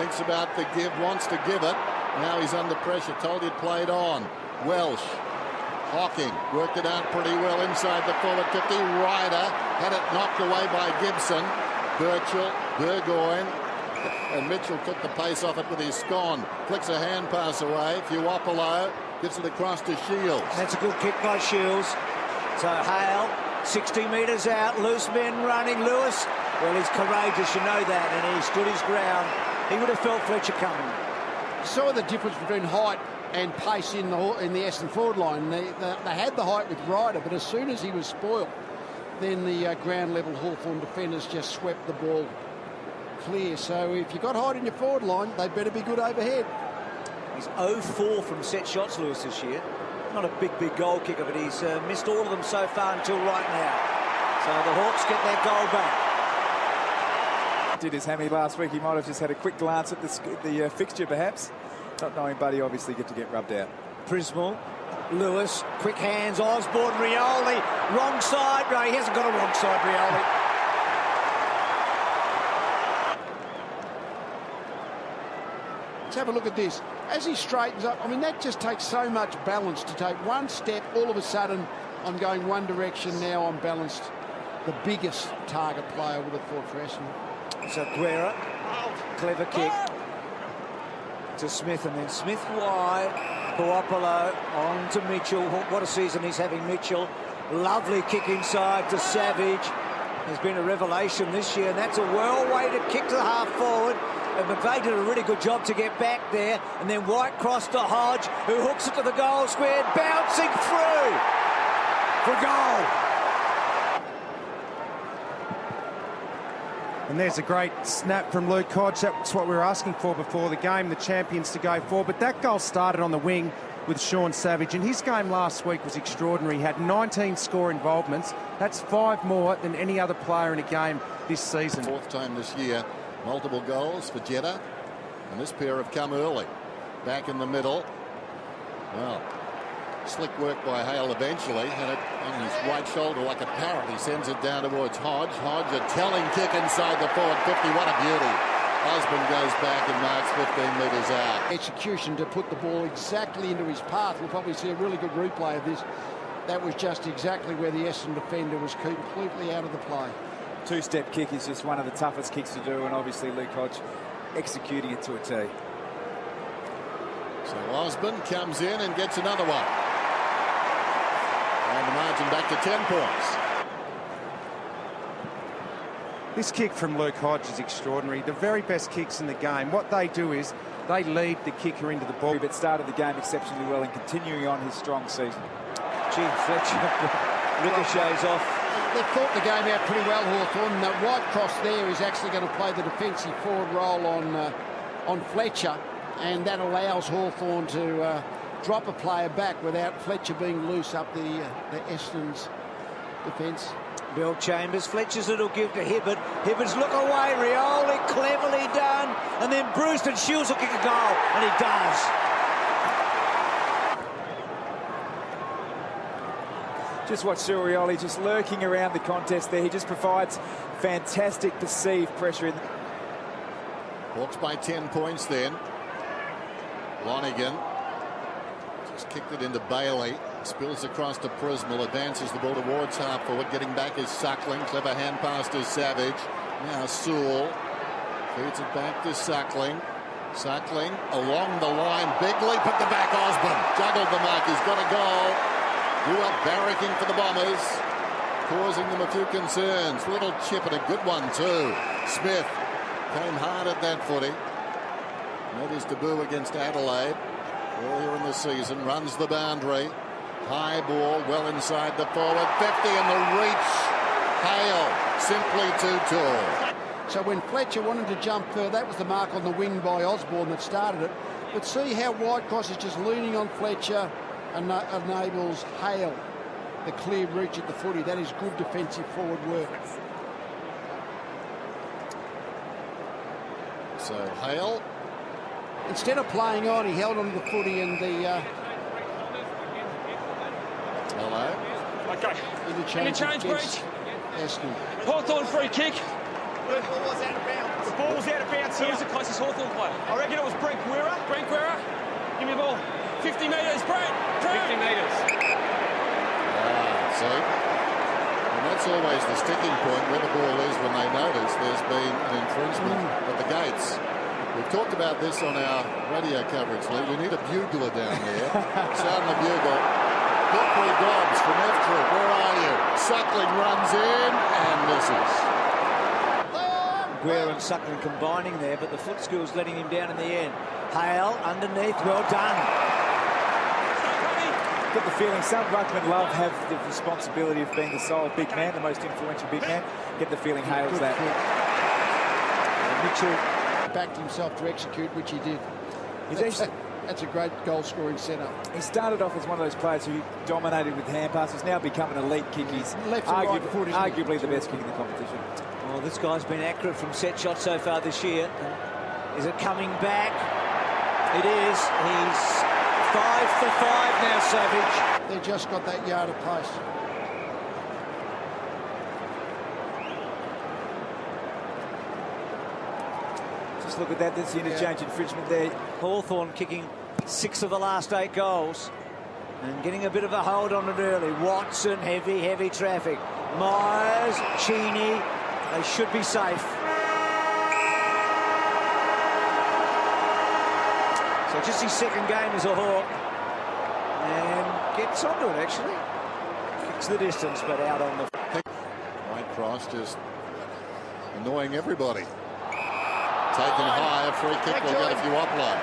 Thinks about the give, wants to give it. Now he's under pressure. Told he'd played on. Welsh. Hawking worked it out pretty well inside the forward 50. Ryder had it knocked away by Gibson. Birchall, Burgoyne, and Mitchell took the pace off it with his scone. Flicks a hand pass away. Fuapolo gets it across to Shields. That's a good kick by Shields. So Hale, 60 metres out, loose men running. Lewis, well, he's courageous, you know that, and he stood his ground. He would have felt Fletcher coming. You saw the difference between height and pace in the Essendon forward line. They had the height with Ryder, but as soon as he was spoiled, then the ground level Hawthorn defenders just swept the ball clear. So if you've got height in your forward line, they better be good overhead. He's 0-4 from set shots, Lewis, this year. Not a big goal kicker, but he's missed all of them so far until right now. So the Hawks get their goal back. Did his hammy last week. He might have just had a quick glance at the fixture, perhaps. Not knowing Buddy obviously get to get rubbed out. Prismal, Lewis, quick hands, Osborne, Rioli, wrong side. No, he hasn't got a wrong side, Rioli. Let's have a look at this. As he straightens up, I mean, that just takes so much balance to take one step. All of a sudden, I'm going one direction. Now I'm balanced. The biggest target player would have thought for Essendon. So Guerra, clever kick to Smith, and then Smith wide. Fuapolo on to Mitchell. What a season he's having, Mitchell. Lovely kick inside to Savage. There's been a revelation this year, and that's a well-weighted kick to the half forward. And McVeigh did a really good job to get back there. And then White cross to Hodge, who hooks it to the goal square, bouncing through for goal. And there's a great snap from Luke Hodge. That's what we were asking for before the game, the champions to go forward. But that goal started on the wing with Sean Savage, and his game last week was extraordinary. He had 19 score involvements. That's 5 more than any other player in a game this season. Fourth time this year, multiple goals for Jeddah, and this pair have come early. Back in the middle. Well, slick work by Hale eventually, had it on his right shoulder like a parrot. He sends it down towards Hodge. Hodge, a telling kick inside the forward 50. What a beauty. Osborne goes back and marks 15 metres out. Execution to put the ball exactly into his path. We'll probably see a really good replay of this. That was just exactly where the Essendon defender was completely out of the play. Two-step kick is just one of the toughest kicks to do, and obviously Luke Hodge executing it to a T. So Osborne comes in and gets another one. And the margin back to 10 points. This kick from Luke Hodge is extraordinary. The very best kicks in the game. What they do is they lead the kicker into the ball. But started the game exceptionally well and continuing on his strong season. Gee, Fletcher ricochets off. They've thought the game out pretty well, Hawthorn. The wide cross there is actually going to play the defensive forward role on Fletcher, and that allows Hawthorn to drop a player back without Fletcher being loose up the Essendon's defence. Bill Chambers, Fletcher's it'll give to Hibbert. Hibbert's look away, Rioli, cleverly done. And then Bruce and Shields will kick a goal, and he does. Just watch Rioli just lurking around the contest there. He just provides fantastic perceived pressure. Hawks by 10 points then. Lonigan just kicked it into Bailey. Spills across to Prismal, advances the ball towards half forward. Getting back is Suckling. Clever hand pass to Savage. Now Sewell feeds it back to Suckling. Suckling along the line. Big leap at the back. Osborne juggled the mark. He's got a goal. Who are barracking for the Bombers, causing them a few concerns. Little chip and a good one too. Smith came hard at that footy. Made his debut against Adelaide earlier in the season. Runs the boundary. High ball well inside the forward 50, and the reach. Hale simply too tall. So when Fletcher wanted to jump further, that was the mark on the wing by Osborne that started it. But see how Whitecross is just leaning on Fletcher and enables Hale the clear reach at the footy. That is good defensive forward work. So Hale, instead of playing on, he held on to the footy, and the hello. Okay. Interchange breach. Essendon. Hawthorn free kick. Ball was out of bounds. The ball's out of bounds here. Who was the closest Hawthorn player? I reckon it was Brent Guerra. Brent Guerra. Give me the ball. 50 metres, Brent. 50 metres. See? And that's always the sticking point where the ball is when they notice there's been an infringement at the gates. We've talked about this on our radio coverage, Lee. We need a bugler down there. Sound the bugle. Hickory Dobbs from F Troop. Where are you? Suckling runs in and misses. Guerra and Suckling combining there, but the foot school's letting him down in the end. Hale underneath, well done. Get the feeling some ruckmen love have the responsibility of being the sole big man, the most influential big man. Get the feeling Hale's that. Mitchell backed himself to execute, which he did. That's a great goal-scoring setup. He started off as one of those players who dominated with hand passes. Now become an elite kick. He's Left and right foot, arguably the best kick in the competition. Well, this guy's been accurate from set shots so far this year. Is it coming back? It is. He's 5 for 5 now, Savage. They've just got that yard of pace. Just look at that. There's the interchange infringement there. Hawthorn kicking 6 of the last 8 goals and getting a bit of a hold on it early. Watson, heavy traffic. Myers, Cheney, they should be safe. So just his second game as a Hawk. And gets onto it, actually. Kicks the distance, but out on the... Right cross, just annoying everybody. Taken high, a free kick will go to Puopolo.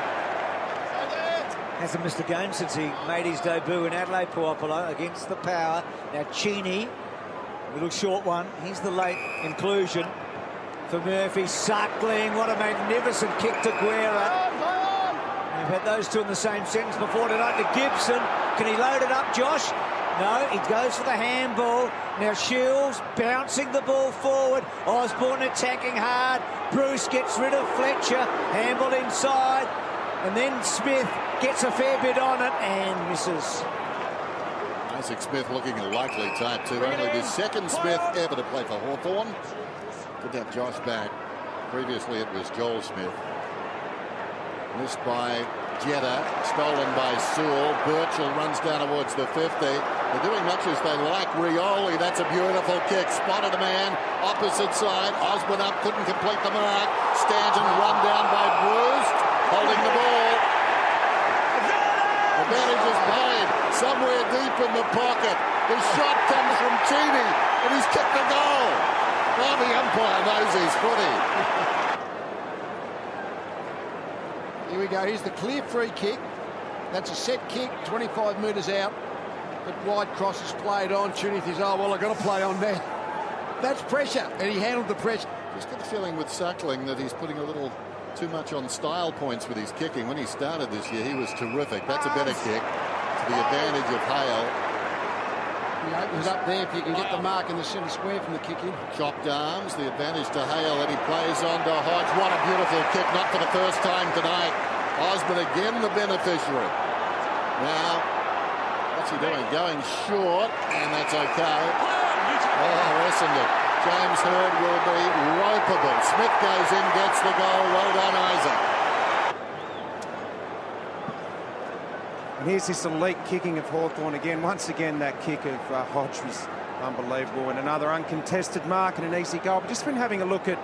Hasn't missed a game since he made his debut in Adelaide, Puopolo, against the Power. Now Cheney, a little short one. He's the late inclusion for Murphy. Suckling, what a magnificent kick to Guerra. We've had those two in the same sentence before tonight to Gibson. Can he load it up, Josh? No, he goes for the handball. Now Shields bouncing the ball forward. Osborne attacking hard. Bruce gets rid of Fletcher. Handball inside. And then Smith gets a fair bit on it and misses. Isaac Smith looking a likely type too. Only the second Smith ever to play for Hawthorn. Good to have Josh back. Previously it was Joel Smith. Missed by Jetta, stolen by Sewell. Birchall runs down towards the 50. They're doing much as they like. Rioli, that's a beautiful kick. Spotted a man, opposite side. Osborne up, couldn't complete the mark. Stanton run down by Bruce, holding the ball. Advantage is played somewhere deep in the pocket. The shot comes from Cheney, and he's kicked the goal. Well, the umpire knows his footy. Here we go. Here's the clear free kick. That's a set kick, 25 metres out. But wide cross is played on. Cheney thinks, oh, well, I've got to play on there. That's pressure, and he handled the pressure. Just got the feeling with Suckling that he's putting a little too much on style points with his kicking. When he started this year, he was terrific. That's a better kick to the advantage of Hale. He opens up there if you can get the mark in the centre square from the kick in. Chopped arms, the advantage to Hale, and he plays on to Hodge. What a beautiful kick, not for the first time tonight. Osborne again the beneficiary. Now, what's he doing? Going short, and that's okay. Oh, Essendon. James Hird will be ropeable. Smith goes in, gets the goal. Well done, Isaac. And here's this elite kicking of Hawthorn again. Once again, that kick of Hodge was unbelievable. And another uncontested mark and an easy goal. But just been having a look at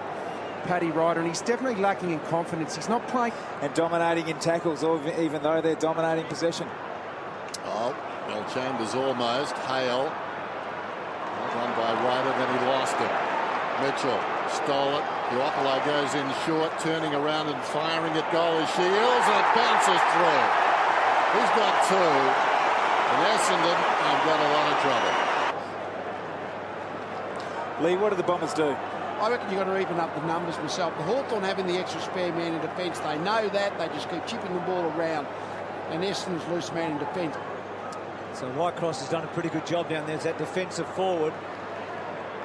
Paddy Ryder, and he's definitely lacking in confidence. He's not playing. And dominating in tackles, even though they're dominating possession. Oh, well, Chambers almost. Hale. Run by Ryder, then he lost it. Mitchell stole it. Puopolo goes in short, turning around and firing at goal as Shields, and it bounces through. He's got two, and Essendon have got a lot of trouble. Lee, what do the Bombers do? I reckon you've got to even up the numbers myself. The Hawthorn having the extra spare man in defence, they know that. They just keep chipping the ball around. And Essendon's loose man in defence. So Whitecross has done a pretty good job down there as that defensive forward.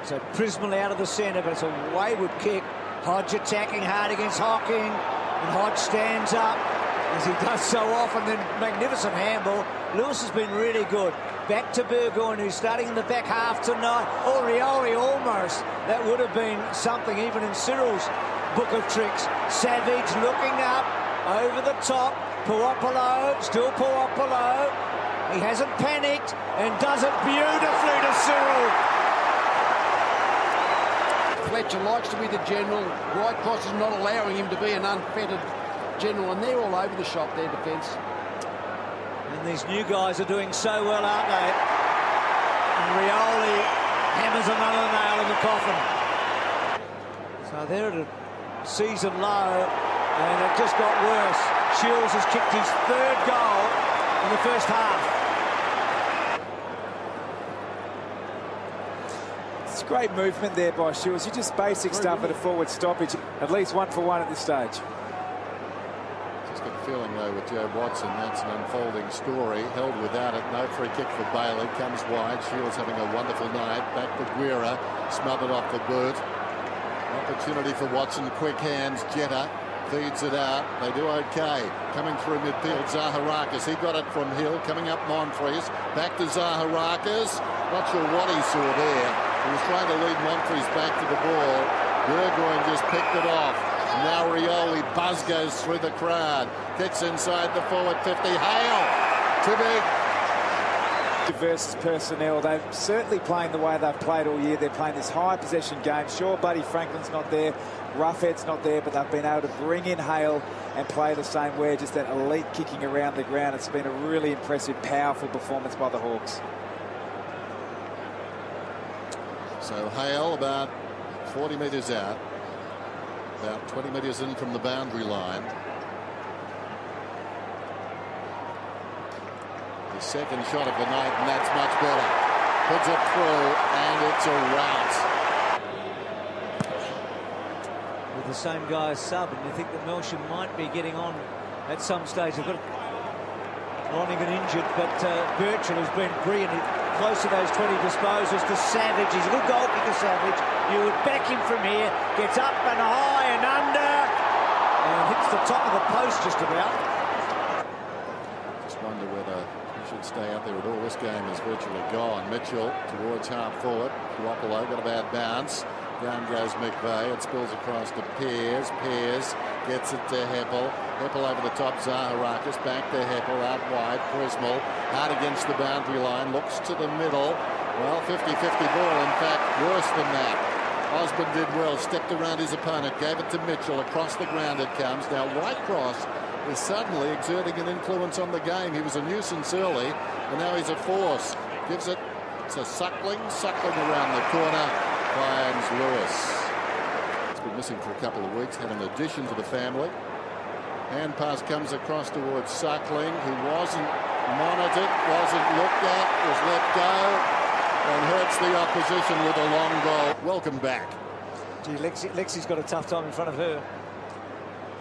So Prismal out of the centre, but it's a wayward kick. Hodge attacking hard against Hocking. And Hodge stands up, as he does so often. Then magnificent handball. Lewis has been really good. Back to Burgoyne, who's starting in the back half tonight. Oh, Rioli almost. That would have been something even in Cyril's book of tricks. Savage looking up, over the top. Puopolo, still Puopolo. He hasn't panicked and does it beautifully to Cyril. Fletcher likes to be the general. Whitecross is not allowing him to be an unfettered general, and they're all over the shop, their defence. And these new guys are doing so well, aren't they? And Rioli hammers another nail in the coffin. So they're at a season low, and it just got worse. Shields has kicked his third goal in the first half. It's great movement there by Shields. You just basic stuff at a forward stoppage. At least 1 for 1 at this stage. Just got a feeling, though, with Joe Watson, that's an unfolding story. Held without it. No free kick for Bailey. Comes wide. Shields having a wonderful night. Back to Guerra. Smothered off the boot. Opportunity for Watson. Quick hands. Jetta feeds it out. They do okay. Coming through midfield, Zaharakis. He got it from Hill. Coming up Monfries. Back to Zaharakis. Not sure what he saw there. He was trying to lead Monfries back to the ball. Burgoyne just picked it off. Now Rioli. Buzz goes through the crowd. Kicks inside the forward 50. Hale. Too big. Versus personnel, they're certainly playing the way they've played all year. They're playing this high possession game. Sure, Buddy Franklin's not there, Roughhead's not there, but they've been able to bring in Hale and play the same way, just that elite kicking around the ground. It's been a really impressive, powerful performance by the Hawks. So Hale about 40 metres out, about 20 metres in from the boundary line. The second shot of the night, and that's much better. Puts it through, and it's a rout. With the same guy as sub, and you think that Melsham might be getting on at some stage. They've got Lonergan injured, but Birchall has been brilliant. Close to those 20 disposals to Savage. He's a good goal kicker, Savage. You would back him from here. Gets up and high and under. And hits the top of the post just about. Just wonder whether he should stay out there at all. This game is virtually gone. Mitchell towards half forward. Puopolo got a bad bounce. Down goes McVeigh. It spills across to Pears. Pears gets it to Heppel. Heppel over the top. Zaharakis back to Heppel. Out wide. Prismal hard against the boundary line. Looks to the middle. Well, 50-50 ball. In fact, worse than that. Osborne did well. Stepped around his opponent. Gave it to Mitchell. Across the ground it comes. Now Whitecross is suddenly exerting an influence on the game. He was a nuisance early, and now he's a force. Gives it to Suckling. Suckling around the corner. Finds Lewis. He's been missing for a couple of weeks. Had an addition to the family. Hand pass comes across towards Suckling, who wasn't monitored, wasn't looked at, was let go, and hurts the opposition with a long goal. Welcome back. Gee, Lexi's got a tough time in front of her.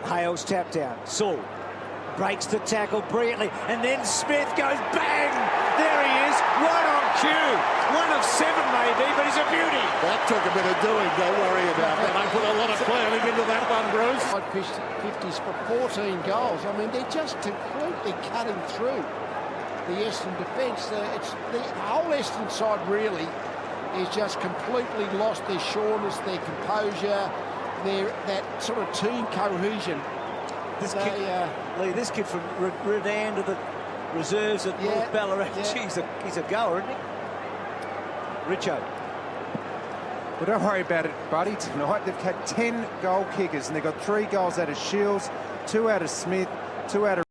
Hale's tap down. Saul breaks the tackle brilliantly, and then Smith goes bang! There he is, right on cue. 1 of 7 maybe, but he's a beauty. That took a bit of doing, don't worry about that. I put a lot of planning into that one, Bruce. I'd pitched 50s for 14 goals. I mean, they're just completely cutting through the Essendon defence. The whole Essendon side really is just completely lost their sureness, their composure, that sort of team cohesion. This kid from Redan to the reserves at North Ballarat. Yeah. He's a goer, isn't he? Richo. Well, don't worry about it, Buddy. Tonight they've had 10 goal kickers, and they've got 3 goals out of Shields, 2 out of Smith, 2 out of